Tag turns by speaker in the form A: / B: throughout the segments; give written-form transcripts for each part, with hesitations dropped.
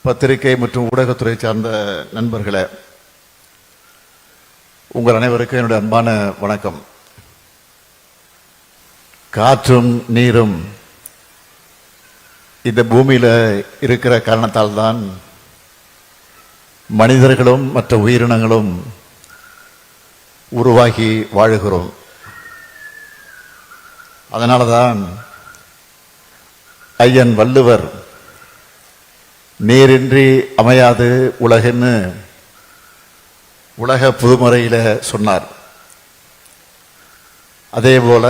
A: பத்திரிகை மற்றும் ஊடகத்துறை சார்ந்த நண்பர்களே, உங்கள் அனைவருக்கும் என்னுடைய அன்பான வணக்கம். காற்றும் நீரும் இந்த பூமியில இருக்கிற காரணத்தால் தான் மனிதர்களும் மற்ற உயிரினங்களும் உருவாகி வாழுகிறோம். அதனால்தான் ஐயன் வள்ளுவர் நீரின்றி அமையாது உலகன்னு உலக புதுமுறையில சொன்னார். அதே போல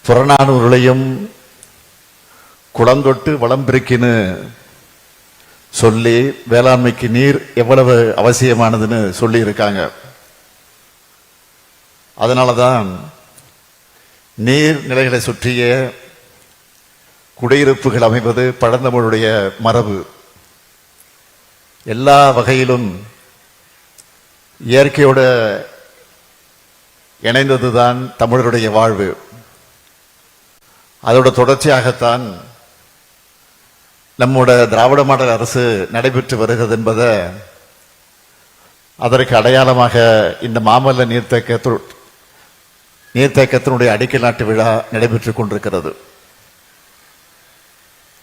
A: புறநானூறுலையும் குளந்தொட்டு வளம் பெருக்கின்னு சொல்லி வேளாண்மைக்கு நீர் எவ்வளவு அவசியமானதுன்னு சொல்லி இருக்காங்க. அதனாலதான் நீர்நிலைகளை சுற்றிய குடியிருப்புகள் அமைவது பழந்தமிழுடைய மரபு. எல்லா வகையிலும் இயற்கையோட இணைந்ததுதான் தமிழருடைய வாழ்வு. அதோட தொடர்ச்சியாகத்தான் நம்முடைய திராவிட மாடல் அரசு நடைபெற்று வருகிறது என்பதை அதற்கு அடையாளமாக இந்த மாமல்ல நீர்த்தேக்கத்தினுடைய அடிக்கல் நாட்டு விழா நடைபெற்றுக் கொண்டிருக்கிறது.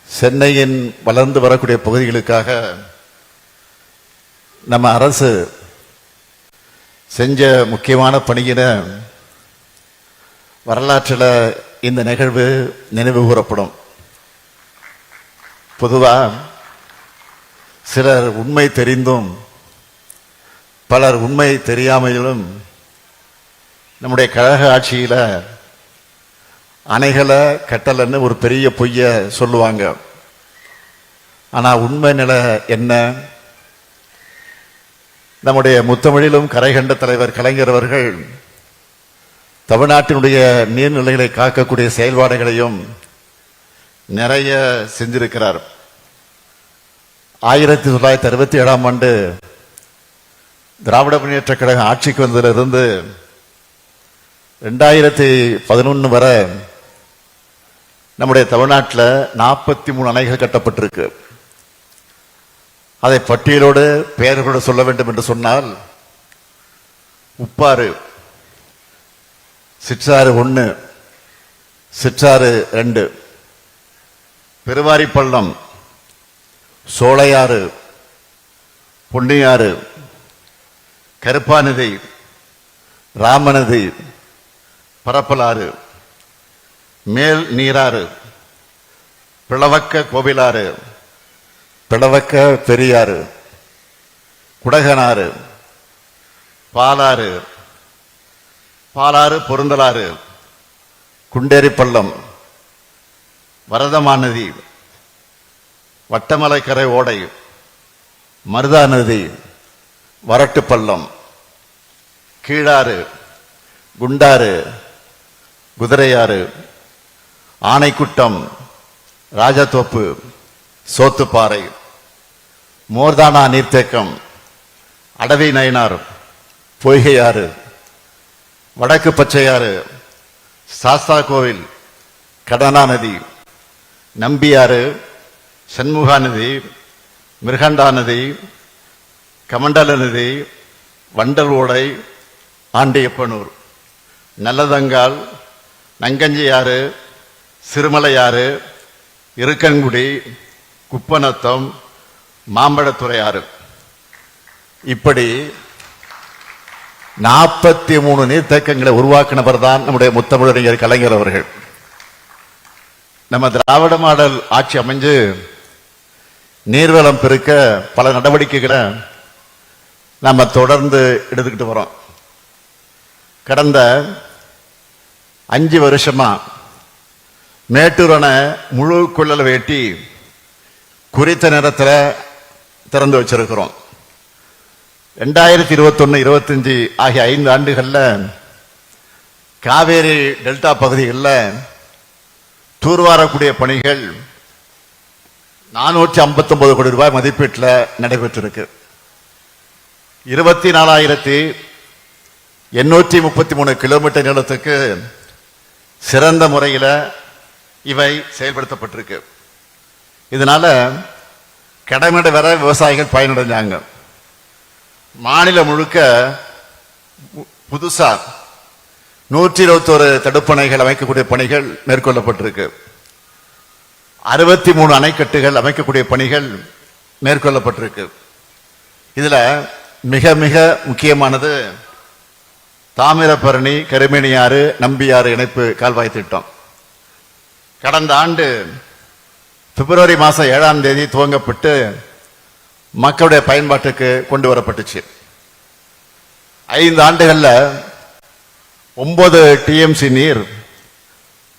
A: சென்னையின் வளர்ந்து வரக்கூடிய பகுதிகளுக்காக நம்ம அரசு செஞ்ச முக்கியமான பணியின வரலாற்றில் இந்த நிகழ்வு நினைவு கூறப்படும். பொதுவாக சிலர் உண்மை தெரிந்தும் பலர் உண்மை தெரியாமலும் நம்முடைய கழக ஆட்சியில அணைகளை கட்டலன்னு ஒரு பெரிய பொய்ய சொல்லுவாங்க. ஆனா உண்மை நிலை என்ன? நம்முடைய முத்தமிழிலும் கரை கண்ட தலைவர் கலைஞர் அவர்கள் தமிழ்நாட்டினுடைய நீர்நிலைகளை காக்கக்கூடிய செயல்பாடுகளையும் நிறைய செஞ்சிருக்கிறார். 1967ஆம் ஆண்டு திராவிட முன்னேற்ற கழகம் ஆட்சிக்கு வந்ததிலிருந்து 2011 வரை நம்முடைய தமிழ்நாட்டில் 43 அணைகள் கட்டப்பட்டிருக்கு. அதை பட்டியலோடு பெயர்களோடு சொல்ல வேண்டும் என்று சொன்னால், உப்பாறு, சிற்றாறு 1, சிற்றாறு 2, பெருவாரிப்பள்ளம், சோலையாறு, பொன்னியாறு, கருப்பாநதி, ராமநதி, பரப்பலாறு, மேல் நீராறு, பிளவக்க கோவிலாறு, பிளவக்க பெரியாறு, குடகனாறு, பாலாறு, பாலாறு பொருந்தலாறு, குண்டேரிப்பள்ளம், வரதமாநதி, வட்டமலைக்கரை ஓடை, மருதா நதி, வரட்டுப்பள்ளம், கீழாறு, குண்டாறு, குதிரையாறு, ஆனைக்குட்டம், ராஜத்தோப்பு, சோத்துப்பாறை, மோர்தானா நீர்த்தேக்கம், அடவி நயினார், பொய்கையாறு, வடக்கு பச்சையாறு, சாஸ்தா கோவில், கடனா நதி, நம்பியாறு, சண்முகா நதி, மிருகண்டா நதி, கமண்டல நதி, வண்டல் ஓடை, ஆண்டியப்பனூர், நல்லதங்கால், நங்கஞ்சியாறு, சிறுமலையாறு, இருக்கன்குடி, குப்பநத்தம், மாம்பழத்துறையாறு, இப்படி 43 நீர்த்தேக்கங்களை உருவாக்கினவர் தான் நம்முடைய முத்தமிழறிஞர் கலைஞர் அவர்கள். நம்ம திராவிட மாடல் ஆட்சி அமைஞ்சு நீர்வளம் பெருக்க பல நடவடிக்கைகளை நம்ம தொடர்ந்து எடுத்துக்கிட்டு வரோம். கடந்த 5 வருஷமா மேட்டூர் அணை முழு கொள்ளளவு வெட்டி குறித்த நேரத்தில் திறந்து வச்சிருக்கிறோம். 2021-25 ஆகிய 5 ஆண்டுகளில் காவேரி டெல்டா பகுதிகளில் தூர்வாரக்கூடிய பணிகள் 459 கோடி ரூபாய் மதிப்பீட்டில் நடைபெற்றிருக்கு. 24,833 கிலோமீட்டர் நீளத்துக்கு சிறந்த முறையில் இவை செயல்படுத்தப்பட்டிருக்கு. இதனால கடமடை வர விவசாயிகள் பயனடைஞ்சாங்க. மாநிலம் முழுக்க புதுசா 121 தடுப்பணைகள் அமைக்கக்கூடிய பணிகள் மேற்கொள்ளப்பட்டிருக்கு. 63 அணைக்கட்டுகள் அமைக்கக்கூடிய பணிகள் மேற்கொள்ளப்பட்டிருக்கு. இதுல மிக மிக முக்கியமானது தாமிரபரணி கருமேனியாறு நம்பியாறு இணைப்பு கால்வாய் திட்டம். கடந்த ஆண்டு பிப்ரவரி மாதம் 7ஆம் தேதி துவங்கப்பட்டு மக்களுடைய பயன்பாட்டுக்கு கொண்டு வரப்பட்டுச்சு. 5 ஆண்டுகள்ல 9 TMC நீர்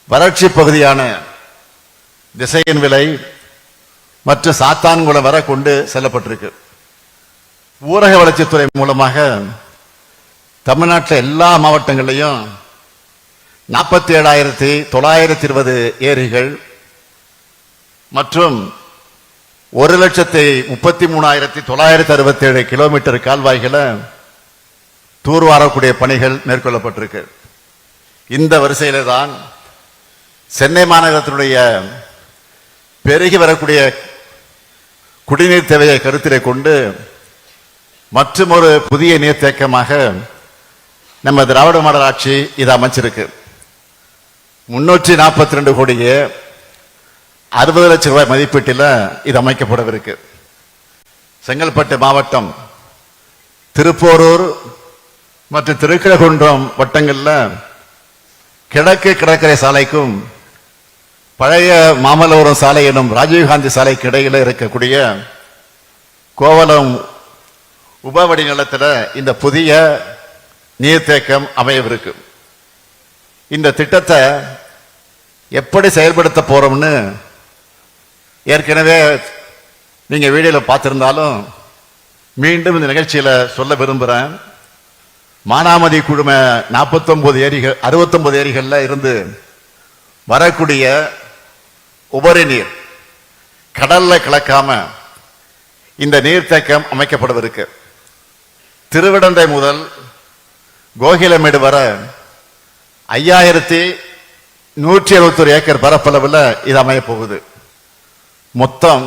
A: வறட்சி பகுதியான திசையின் விலை மற்றும் சாத்தான்குளம் வர கொண்டு செல்லப்பட்டிருக்கு. ஊரக வளர்ச்சித்துறை மூலமாக தமிழ்நாட்டில் எல்லா மாவட்டங்களிலையும் 47,920 ஏரிகள் மற்றும் 1,33,967 கிலோமீட்டர் கால்வாய்களை தூர்வாரக்கூடிய பணிகள் மேற்கொள்ளப்பட்டிருக்கு. இந்த வரிசையில தான் சென்னை மாநகரத்தினுடைய பெருகி வரக்கூடிய குடிநீர் தேவையை கருத்திலே கொண்டு மற்றும் ஒரு புதிய நீர்த்தேக்கமாக நம்ம திராவிட மாடல் ஆட்சி இதை அமைச்சிருக்கு. 342 கோடியே 60 லட்சம் ரூபாய் மதிப்பீட்டில் இது அமைக்கப்படவிருக்கு. செங்கல்பட்டு மாவட்டம், திருப்போரூர் மற்றும் திருக்கழுகுன்றம் வட்டங்களில் கிழக்கு கடற்கரை சாலைக்கும் பழைய மாமல்லபுரம் சாலை எனும் ராஜீவ்காந்தி சாலைக்கு இடையில இருக்கக்கூடிய கோவலம் உபவடி நிலத்தில் இந்த புதிய நீர்த்தேக்கம் அமையவிருக்கு. இந்த திட்டத்தை எப்படி செயல்படுத்த போறோம்னு ஏற்கனவே நீங்க வீடியோல பார்த்திருந்தாலும் மீண்டும் இந்த நிகழ்ச்சியில சொல்ல விரும்புறேன். மானாமதி குழும 49 ஏரிகள் 69 ஏரிகள்ல இருந்து வரக்கூடிய உபரி நீர் கடல்ல கலக்காம இந்த நீர்த்தேக்கம் அமைக்கப்படவிருக்கு. திருவிடந்தை முதல் கோகிலமேடு வர 5,171 ஏக்கர் பரப்பளவில் இது அமைய போகுது. மொத்தம்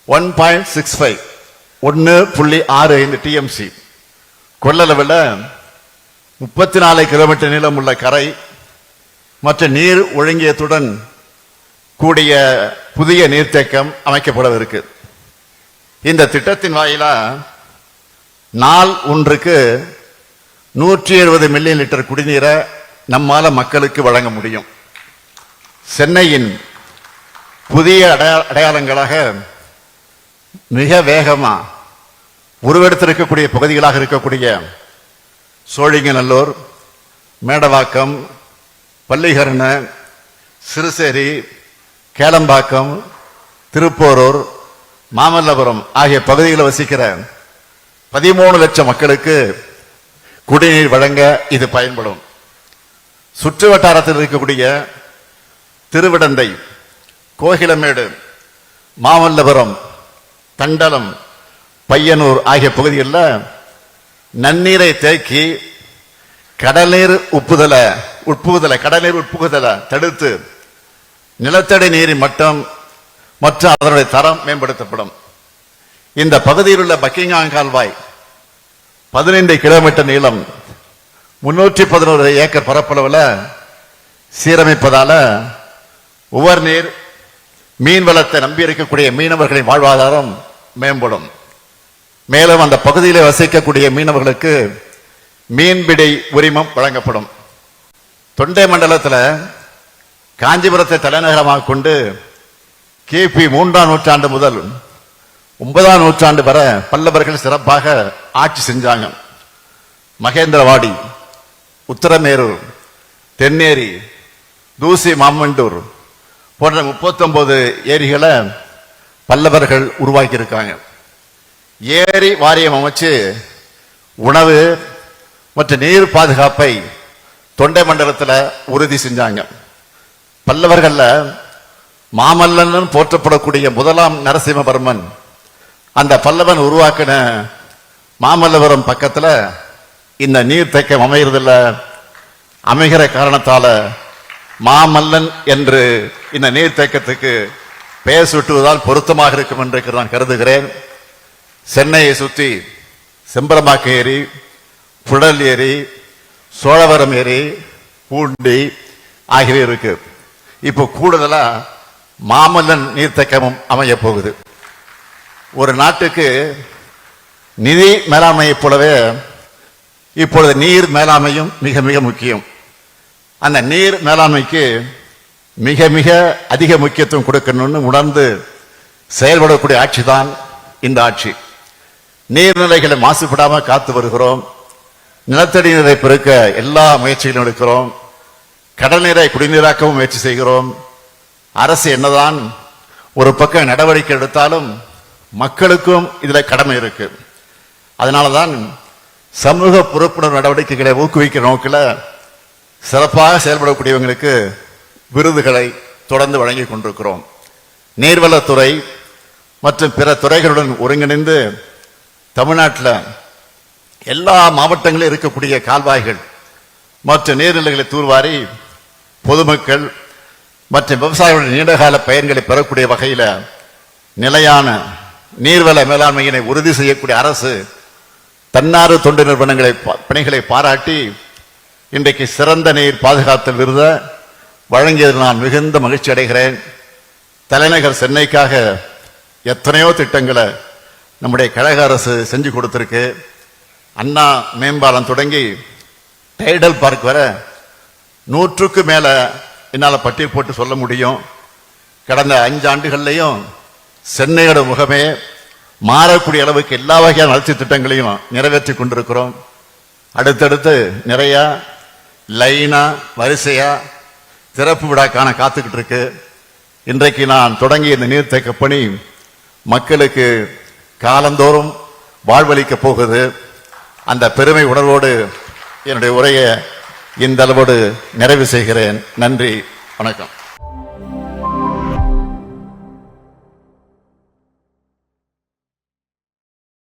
A: 1.65 1.65 TMC கொள்ளளவில் 34 கிலோமீட்டர் நீளம் உள்ள கரை மற்றும் நீர் ஒழுங்கியத்துடன் கூடிய புதிய நீர்த்தேக்கம் அமைக்கப்படவிருக்கு. இந்த திட்டத்தின் வாயிலா நாள் ஒன்றுக்கு 170 மில்லியன் லிட்டர் குடிநீரை நம்மால மக்களுக்கு வழங்க முடியும். சென்னையின் புதிய அடையாளங்களாக மிக வேகமா உருவெடுத்திருக்கக்கூடிய பகுதிகளாக இருக்கக்கூடிய சோழிங்கநல்லூர், மேடவாக்கம், பள்ளிகரண, சிறுசேரி, கேளம்பாக்கம், திருப்போரூர், மாமல்லபுரம் ஆகிய பகுதிகளில் வசிக்கிற 13 லட்சம் மக்களுக்கு குடிநீர் வழங்க இது பயன்படும். சுற்று வட்டாரத்தில் இருக்கக்கூடிய திருவிடந்தை, கோகிலமேடு, மாமல்லபுரம், தண்டலம், பையனூர் ஆகிய பகுதிகளில் நன்னீரை தேக்கி கடல்நீர் உட்புகுதலை தடுத்து நிலத்தடி நீரின் மட்டம் மற்றும் அதனுடைய தரம் மேம்படுத்தப்படும். இந்த பகுதியில் உள்ள பக்கிங்ஹாம் கால்வாய் 15 கிலோமீட்டர் நீளம் 311 ஏக்கர் பரப்பளவில் சீரமைப்பதால உவர் நீர் மீன் வளத்தை நம்பி இருக்கக்கூடிய மீனவர்களின் வாழ்வாதாரம் மேம்படும். மேலும் அந்த பகுதியில் வசிக்கக்கூடிய மீனவர்களுக்கு மீன்பிடி உரிமம் வழங்கப்படும். தொண்டை மண்டலத்தில் காஞ்சிபுரத்தை தலைநகரமாக கொண்டு கிபி 3ஆம் நூற்றாண்டு முதல் 9ஆம் நூற்றாண்டு வரை பல்லவர்கள் சிறப்பாக ஆட்சி செஞ்சாங்க. மகேந்திரவாடி, உத்தரமேரூர், தென்னேரி, தூசி மாமண்டூர் போன்ற 39 ஏரிகளை பல்லவர்கள் உருவாக்கி இருக்காங்க. ஏரி வாரியம் அமைச்சு உணவு மற்றும் நீர் பாதுகாப்பை தொண்டை மண்டலத்தில் உறுதி செஞ்சாங்க. பல்லவர்கள்ல மாமல்லன் போற்றப்படக்கூடிய முதலாம் நரசிம்மவர்மன் அந்த பல்லவன் உருவாக்கின மாமல்லபுரம் பக்கத்துல இந்த நீர்த்தேக்கம் அமைகிறதில்ல. அமைகிற காரணத்தால மாமல்லன் என்று இந்த நீர்த்தேக்கத்துக்கு பெயர் சுட்டுவதால் பொருத்தமாக இருக்கும் என்று நான் கருதுகிறேன். சென்னையை சுற்றி செம்பரமாக்க ஏரி, புழல் ஏரி, சோழவரம் ஏரி, பூண்டி ஆகியவை இருக்கு. இப்போ கூடுதலா மாமல்லன் நீர்த்தேக்கமும் அமைய போகுது. ஒரு நாட்டுக்கு நிதி மேலாண்மையைப் போலவே இப்பொழுது நீர் மேலாண்மையும் மிக மிக முக்கியம். அந்த நீர் மேலாண்மைக்கு மிக மிக அதிக முக்கியத்துவம் கொடுக்கணும்னு உணர்ந்து செயல்படக்கூடிய ஆட்சி தான் இந்த ஆட்சி. நீர்நிலைகளை மாசுபடாமல் காத்து வருகிறோம். நிலத்தடி நீரை பெருக்க எல்லா முயற்சிகளும் எடுக்கிறோம். கடல் நீரை குடிநீராக்கவும் முயற்சி செய்கிறோம். அரசு என்னதான் ஒரு பக்கம் நடவடிக்கை எடுத்தாலும் மக்களுக்கும் இதுல கடமை இருக்கு. அதனாலதான் சமூக பொறுப்புணர்வு நடவடிக்கைகளை ஊக்குவிக்கிற நோக்கில் சிறப்பாக செயல்படக்கூடியவங்களுக்கு விருதுகளை தொடர்ந்து வழங்கி கொண்டிருக்கிறோம். நீர்வளத்துறை மற்றும் பிற துறைகளுடன் ஒருங்கிணைந்து தமிழ்நாட்டில் எல்லா மாவட்டங்களிலும் இருக்கக்கூடிய கால்வாய்கள் மற்றும் நீர்நிலைகளை தூர்வாரி பொதுமக்கள் மற்றும் விவசாயிகளுடைய நீண்டகால பயன்களை பெறக்கூடிய வகையில் நிலையான நீர்வள மேலாண்மையினை உறுதி செய்யக்கூடிய அரசு தன்னார்வ தொண்டு நிறுவனங்களை பணிகளை பாராட்டி இன்றைக்கு சிறந்த நீர் பாதுகாத்தல் விருதை வழங்கியதில் நான் மிகுந்த மகிழ்ச்சி அடைகிறேன். தலைநகர் சென்னைக்காக எத்தனையோ திட்டங்களை நம்முடைய கழக அரசு செஞ்சு கொடுத்திருக்கு. அண்ணா மேம்பாலம் தொடங்கி டைடல் பார்க் வர 100க்கு மேல என்னால் பட்டியல் போட்டு சொல்ல முடியும். கடந்த 5 ஆண்டுகள்லையும் சென்னையோட முகமே மாறக்கூடிய அளவுக்கு எல்லா வகையான வளர்ச்சி திட்டங்களையும் நிறைவேற்றி கொண்டிருக்கிறோம். அடுத்தடுத்து நிறைய லைனா வரிசையா திறப்பு விழா காண காத்துக்கிட்டு இருக்கு. இன்றைக்கு நான் தொடங்கிய இந்த நீர்த்தேக்க பணி மக்களுக்கு காலந்தோறும் வாழ்வளிக்க போகுது. அந்த பெருமை உணர்வோடு என்னுடைய உரையை இந்த அளவோடு நிறைவு செய்கிறேன். நன்றி, வணக்கம்.